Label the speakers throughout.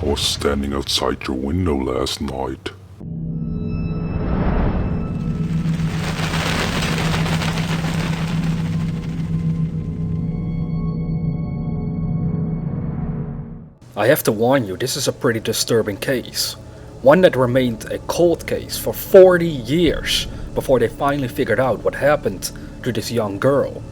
Speaker 1: I was standing outside your window last night.
Speaker 2: I have to warn you, this is a pretty disturbing case. One that remained a cold case for 40 years before they finally figured out what happened to this young girl.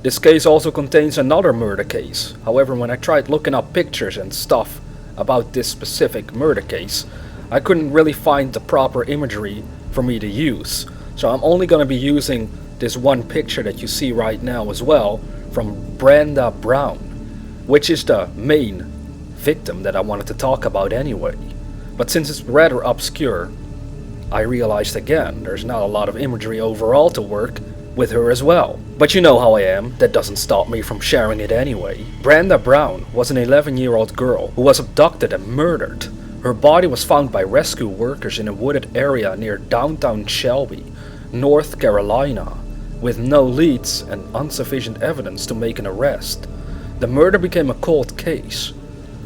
Speaker 2: This case also contains another murder case. However, when I tried looking up pictures and stuff about this specific murder case, I couldn't really find the proper imagery for me to use. So I'm only going to be using this one picture that you see right now as well from Brenda Brown, which is the main victim that I wanted to talk about anyway. But since it's rather obscure, I realized again there's not a lot of imagery overall to work with her as well. But you know how I am, that doesn't stop me from sharing it anyway. Brenda Brown was an 11-year-old girl who was abducted and murdered. Her body was found by rescue workers in a wooded area near downtown Shelby, North Carolina, with no leads and insufficient evidence to make an arrest. The murder became a cold case.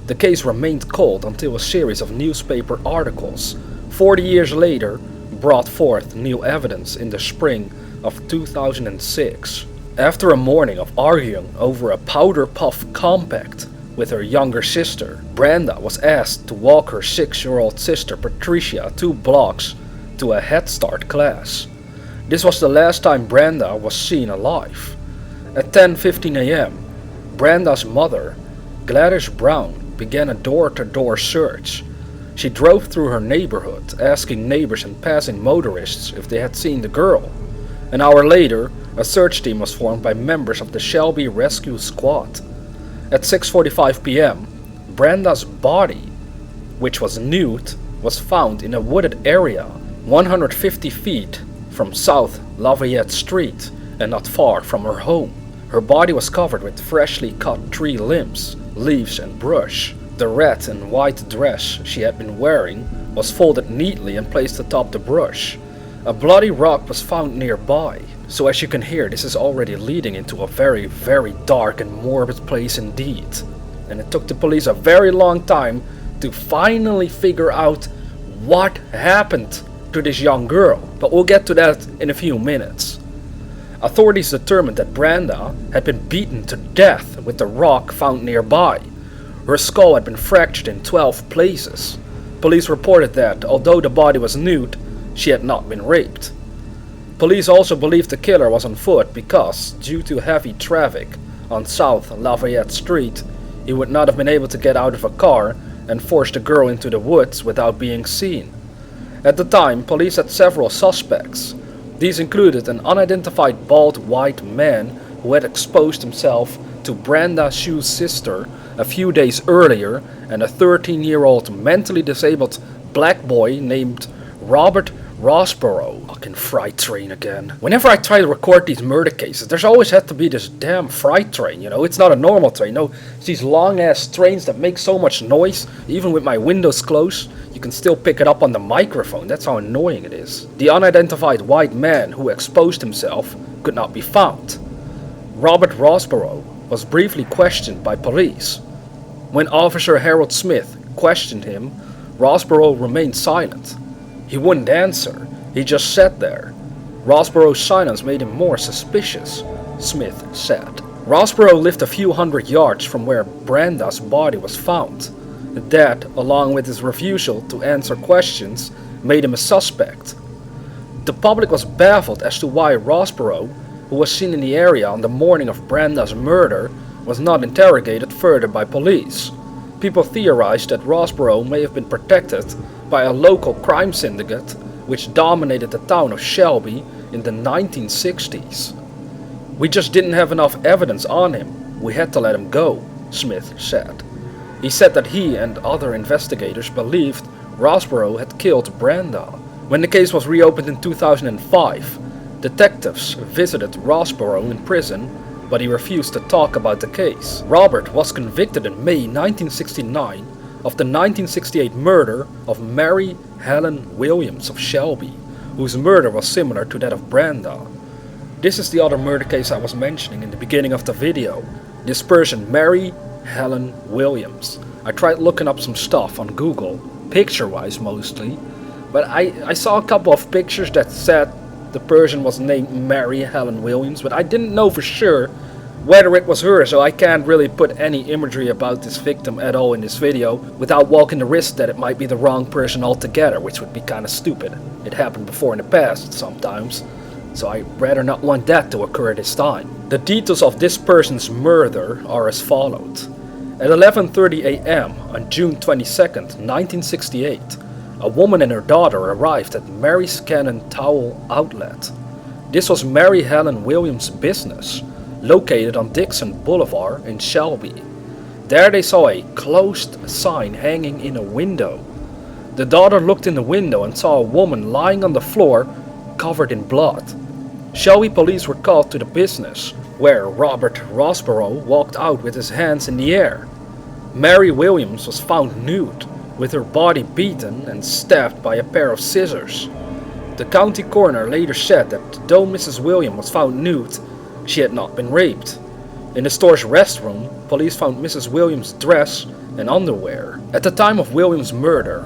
Speaker 2: The case remained cold until a series of newspaper articles, 40 years later, brought forth new evidence in the spring of 2006. After a morning of arguing over a powder puff compact with her younger sister, Brenda was asked to walk her 6-year-old sister Patricia 2 blocks to a Head Start class. This was the last time Brenda was seen alive. At 10:15 a.m., Brenda's mother, Gladys Brown, began a door-to-door search. She drove through her neighborhood, asking neighbors and passing motorists if they had seen the girl. An hour later, a search team was formed by members of the Shelby Rescue Squad. At 6:45 p.m., Brenda's body, which was nude, was found in a wooded area 150 feet from South Lafayette Street and not far from her home. Her body was covered with freshly cut tree limbs, leaves and brush. The red and white dress she had been wearing was folded neatly and placed atop the brush. A bloody rock was found nearby. So as you can hear, this is already leading into a very, very dark and morbid place indeed. And it took the police a very long time to finally figure out what happened to this young girl. But we'll get to that in a few minutes. Authorities determined that Brenda had been beaten to death with the rock found nearby. Her skull had been fractured in 12 places. Police reported that, although the body was nude, she had not been raped. Police also believed the killer was on foot because, due to heavy traffic on South Lafayette Street, he would not have been able to get out of a car and force the girl into the woods without being seen. At the time, police had several suspects. These included an unidentified bald white man who had exposed himself to Brenda Sue's sister a few days earlier, and a 13-year-old mentally disabled black boy named Robert Rossborough. Fucking freight train again. Whenever I try to record these murder cases, there's always had to be this damn freight train, you know? It's not a normal train, no. It's these long-ass trains that make so much noise. Even with my windows closed, you can still pick it up on the microphone. That's how annoying it is. The unidentified white man who exposed himself could not be found. Robert Rossborough was briefly questioned by police. When Officer Harold Smith questioned him, Rossborough remained silent. He wouldn't answer, he just sat there. Rossborough's silence made him more suspicious, Smith said. Rossborough lived a few hundred yards from where Brenda's body was found. That, along with his refusal to answer questions, made him a suspect. The public was baffled as to why Rossborough, who was seen in the area on the morning of Brenda's murder, was not interrogated further by police. People theorized that Rossborough may have been protected by a local crime syndicate which dominated the town of Shelby in the 1960s. We just didn't have enough evidence on him. We had to let him go, Smith said. He said that he and other investigators believed Rossborough had killed Brenda. When the case was reopened in 2005, detectives visited Rossborough in prison, but he refused to talk about the case. Robert was convicted in May 1969 of the 1968 murder of Mary Helen Williams of Shelby, whose murder was similar to that of Brenda. This is the other murder case I was mentioning in the beginning of the video. This person, Mary Helen Williams. I tried looking up some stuff on Google, picture-wise mostly, but I saw a couple of pictures that said the person was named Mary Helen Williams, but I didn't know for sure whether it was her, so I can't really put any imagery about this victim at all in this video without walking the risk that it might be the wrong person altogether, which would be kinda stupid. It happened before in the past sometimes, so I'd rather not want that to occur this time. The details of this person's murder are as followed. At 11:30 a.m. on June 22nd, 1968, a woman and her daughter arrived at Mary's Cannon Towel Outlet. This was Mary Helen Williams' business, located on Dixon Boulevard in Shelby. There they saw a closed sign hanging in a window. The daughter looked in the window and saw a woman lying on the floor covered in blood. Shelby police were called to the business, where Robert Rosborough walked out with his hands in the air. Mary Williams was found nude, with her body beaten and stabbed by a pair of scissors. The county coroner later said that though Mrs. Williams was found nude, she had not been raped. In the store's restroom, police found Mrs. Williams' dress and underwear. At the time of Williams' murder,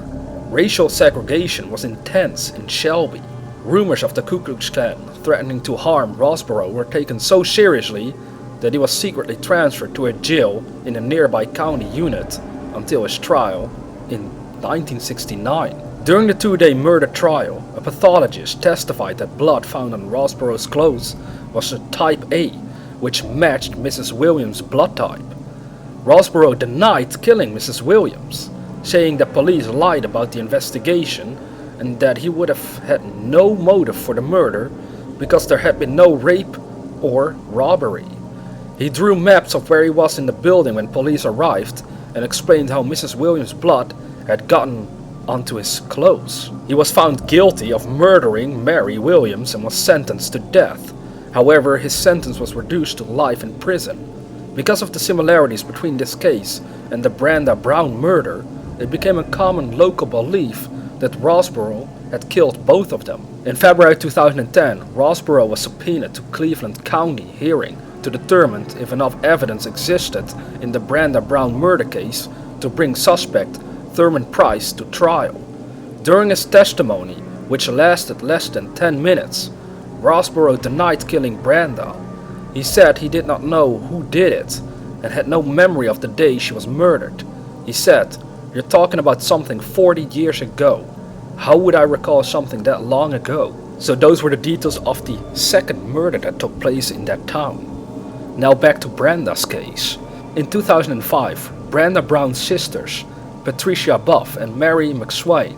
Speaker 2: racial segregation was intense in Shelby. Rumors of the Ku Klux Klan threatening to harm Rosborough were taken so seriously that he was secretly transferred to a jail in a nearby county unit until his trial in 1969. During the two-day murder trial, a pathologist testified that blood found on Rosborough's clothes was a type A, which matched Mrs. Williams' blood type. Rosborough denied killing Mrs. Williams, saying that police lied about the investigation and that he would have had no motive for the murder because there had been no rape or robbery. He drew maps of where he was in the building when police arrived and explained how Mrs. Williams' blood had gotten onto his clothes. He was found guilty of murdering Mary Williams and was sentenced to death. However, his sentence was reduced to life in prison. Because of the similarities between this case and the Brenda Brown murder, it became a common local belief that Rosborough had killed both of them. In February 2010, Rosborough was subpoenaed to Cleveland County hearing to determine if enough evidence existed in the Brenda Brown murder case to bring suspect Thurman Price to trial. During his testimony, which lasted less than 10 minutes, Rosborough denied killing Brenda. He said he did not know who did it and had no memory of the day she was murdered. He said, "You're talking about something 40 years ago. How would I recall something that long ago?" So those were the details of the second murder that took place in that town. Now back to Brenda's case. In 2005, Brenda Brown's sisters, Patricia Buff and Mary McSwain,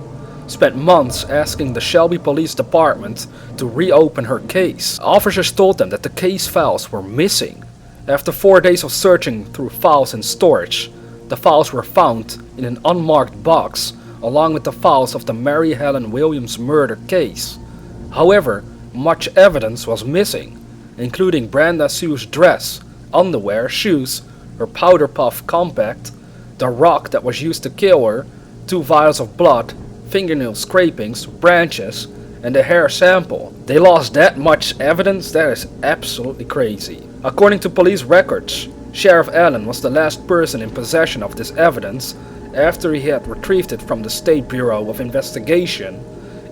Speaker 2: spent months asking the Shelby Police Department to reopen her case. Officers told them that the case files were missing. After 4 days of searching through files in storage, the files were found in an unmarked box along with the files of the Mary Helen Williams murder case. However, much evidence was missing, including Brenda Sue's dress, underwear, shoes, her powder puff compact, the rock that was used to kill her, 2 vials of blood, fingernail scrapings, branches, and a hair sample. They lost that much evidence? That is absolutely crazy. According to police records, Sheriff Allen was the last person in possession of this evidence after he had retrieved it from the State Bureau of Investigation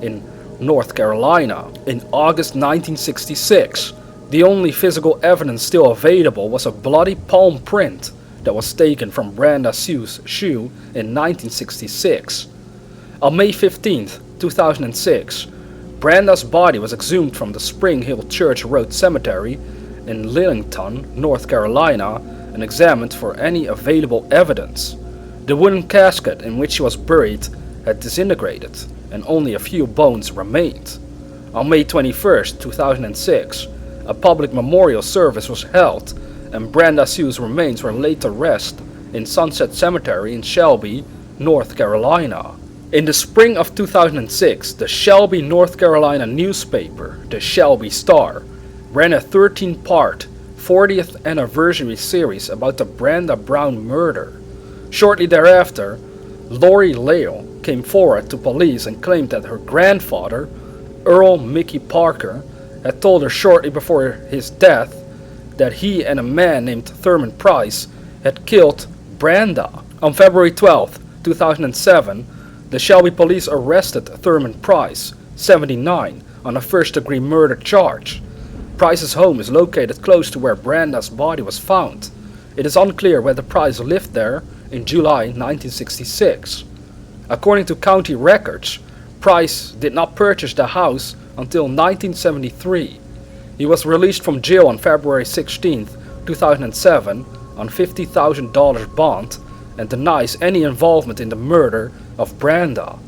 Speaker 2: in North Carolina in August 1966. The only physical evidence still available was a bloody palm print that was taken from Brenda Sue's shoe in 1966. On May 15, 2006, Brenda's body was exhumed from the Spring Hill Church Road Cemetery in Lillington, North Carolina, and examined for any available evidence. The wooden casket in which she was buried had disintegrated, and only a few bones remained. On May 21, 2006, a public memorial service was held, and Brenda Sue's remains were laid to rest in Sunset Cemetery in Shelby, North Carolina. In the spring of 2006, the Shelby, North Carolina newspaper, the Shelby Star, ran a 13-part 40th anniversary series about the Brenda Brown murder. Shortly thereafter, Lori Lale came forward to police and claimed that her grandfather, Earl Mickey Parker, had told her shortly before his death that he and a man named Thurman Price had killed Brenda. On February 12, 2007, the Shelby police arrested Thurman Price, 79, on a first-degree murder charge. Price's home is located close to where Brenda's body was found. It is unclear whether Price lived there in July 1966. According to county records, Price did not purchase the house until 1973. He was released from jail on February 16, 2007 on $50,000 bond and denies any involvement in the murder of Brenda.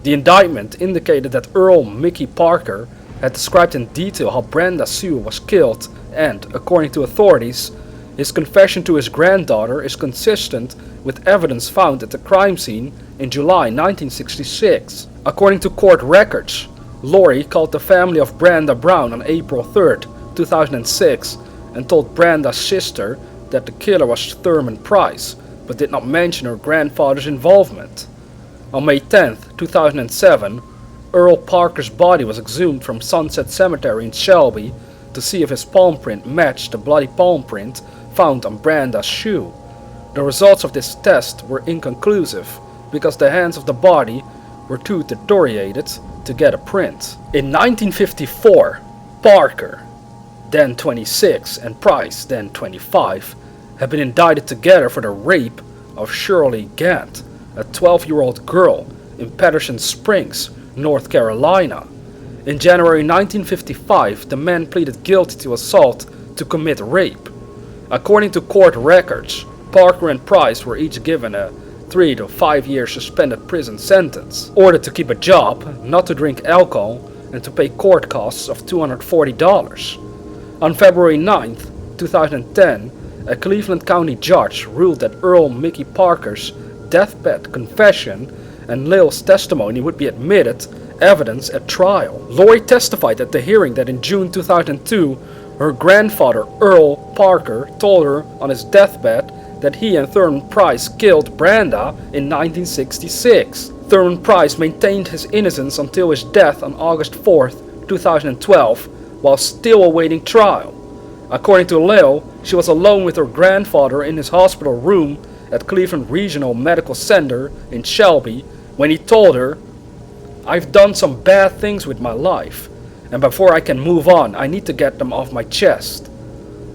Speaker 2: The indictment indicated that Earl Mickey Parker had described in detail how Brenda Sue was killed and, according to authorities, his confession to his granddaughter is consistent with evidence found at the crime scene in July 1966. According to court records, Lori called the family of Brenda Brown on April 3, 2006 and told Brenda's sister that the killer was Thurman Price, but did not mention her grandfather's involvement. On May 10, 2007, Earl Parker's body was exhumed from Sunset Cemetery in Shelby to see if his palm print matched the bloody palm print found on Brenda's shoe. The results of this test were inconclusive because the hands of the body were too deteriorated to get a print. In 1954, Parker, then 26, and Price, then 25, had been indicted together for the rape of Shirley Gant, a 12-year-old girl in Patterson Springs, North Carolina. In January 1955, the men pleaded guilty to assault to commit rape. According to court records, Parker and Price were each given a 3 to 5 year suspended prison sentence, ordered to keep a job, not to drink alcohol, and to pay court costs of $240. On February 9, 2010, a Cleveland County judge ruled that Earl Mickey Parker's deathbed confession and Lil's testimony would be admitted evidence at trial. Lori testified at the hearing that in June 2002, her grandfather Earl Parker told her on his deathbed that he and Thurman Price killed Brenda in 1966. Thurman Price maintained his innocence until his death on August 4, 2012, while still awaiting trial. According to Lil, she was alone with her grandfather in his hospital room at Cleveland Regional Medical Center in Shelby when he told her, "I've done some bad things with my life, and before I can move on, I need to get them off my chest."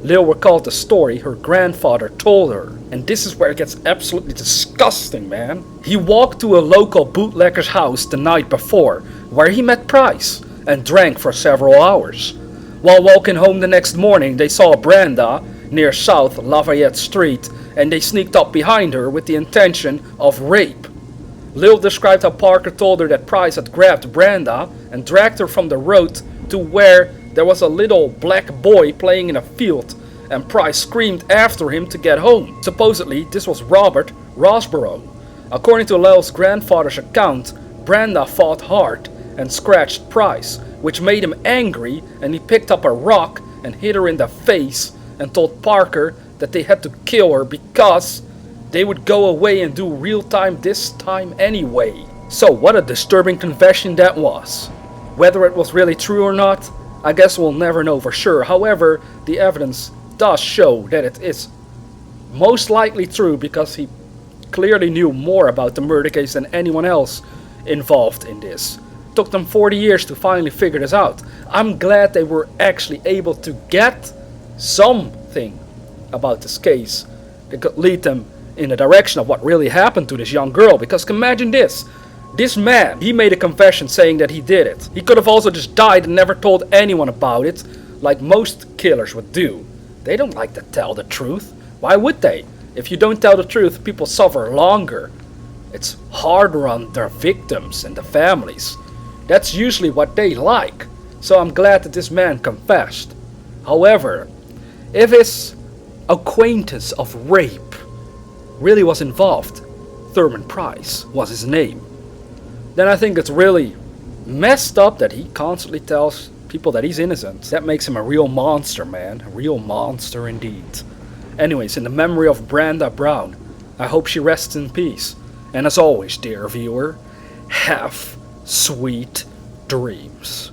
Speaker 2: Lil recalled the story her grandfather told her, and this is where it gets absolutely disgusting, man. He walked to a local bootlegger's house the night before, where he met Price, and drank for several hours. While walking home the next morning, they saw Brenda near South Lafayette Street, and they sneaked up behind her with the intention of rape. Lil described how Parker told her that Price had grabbed Brenda and dragged her from the road to where there was a little black boy playing in a field, and Price screamed after him to get home. Supposedly, this was Robert Rosborough. According to Lil's grandfather's account, Brenda fought hard and scratched Price, which made him angry, and he picked up a rock and hit her in the face and told Parker that they had to kill her because they would go away and do real time this time anyway. So what a disturbing confession that was. Whether it was really true or not, I guess we'll never know for sure. However, the evidence does show that it is most likely true because he clearly knew more about the murder case than anyone else involved in this. It took them 40 years to finally figure this out. I'm glad they were actually able to get something about this case that could lead them in the direction of what really happened to this young girl. Because imagine this. This man, he made a confession saying that he did it. He could have also just died and never told anyone about it, like most killers would do. They don't like to tell the truth. Why would they? If you don't tell the truth, people suffer longer. It's harder on their victims and the families. That's usually what they like. So I'm glad that this man confessed. However, if his acquaintance of rape really was involved, Thurman Price was his name, then I think it's really messed up that he constantly tells people that he's innocent. That makes him a real monster, man. A real monster indeed. Anyways, in the memory of Brenda Brown, I hope she rests in peace. And as always, dear viewer, have sweet dreams.